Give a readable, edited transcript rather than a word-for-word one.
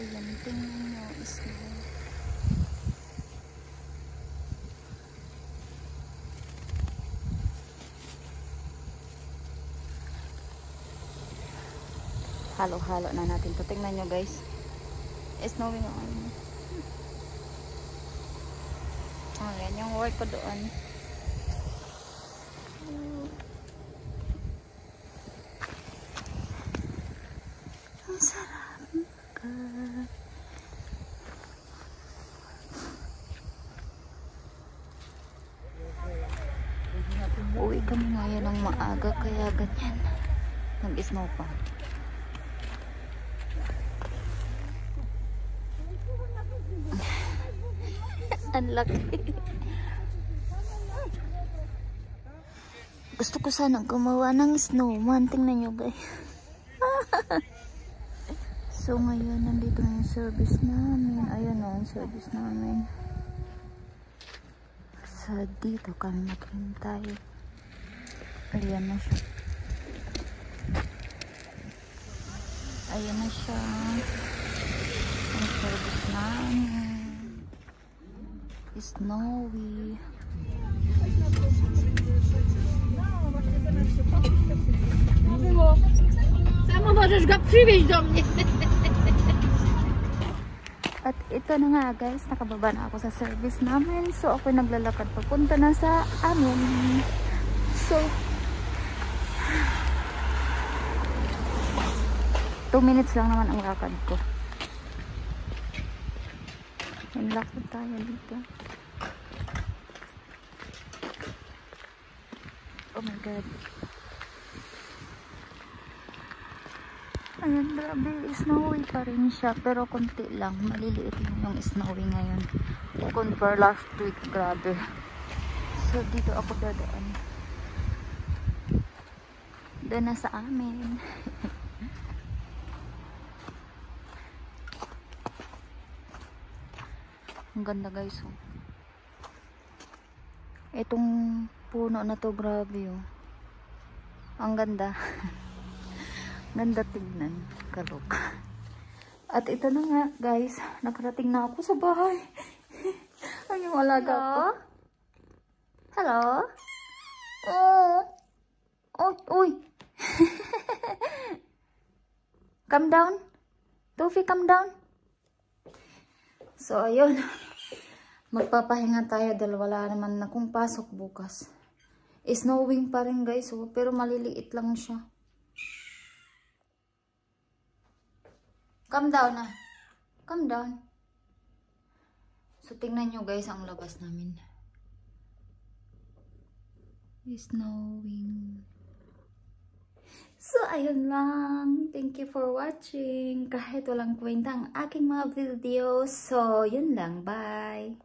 Ayan, tingnan nyo, snow. Halo-halo na natin to. Tingnan nyo guys. Snowing on. Ayan, yung work ko doon. Ang sarap ka. Uwi kami ngayon ng maaga kaya ganyan. Nag-snow pa. Ang laki. Gusto ko sana gumawa ng snowman. Tingnan nyo guys. So ngayon nandito na yung service namin. Ayan o ang service namin. So dito kami maghintay. Ayan na siya. Ayan na siya. Ang service namin. Snowy. Sama możesz go przywieźć do mnie. At ito na nga guys, nakababa na ako sa service namin. So ako naglalakad papunta na sa amin. So 2 minutes lang naman ang lakad ko. Yung lakad tayo dito. Oh my god. Ayan, grabe. Snowy pa rin siya. Pero konti lang. Maliliit lang yung snowy ngayon. Compare last week. Grabe. So, dito ako dadaan. Doon na sa amin. Ang ganda guys. Oh. Itong puno na to, grabe oh. Ang ganda. Ganda tignan. Kalok. At ito na nga guys, nakarating na ako sa bahay. Ang yung alaga ko. Hello? Oh. Oh, uy. Calm down. Tufi, calm down. So ayun. Magpapahinga tayo dahil wala naman na kung pasok bukas. Snowing pa rin guys, oh, pero maliliit lang siya. Calm down na. Calm down. So tingnan nyo guys ang labas namin. Snowing. So ayun lang. Thank you for watching. Kahit walang kwenta ang aking mga videos. So yun lang. Bye.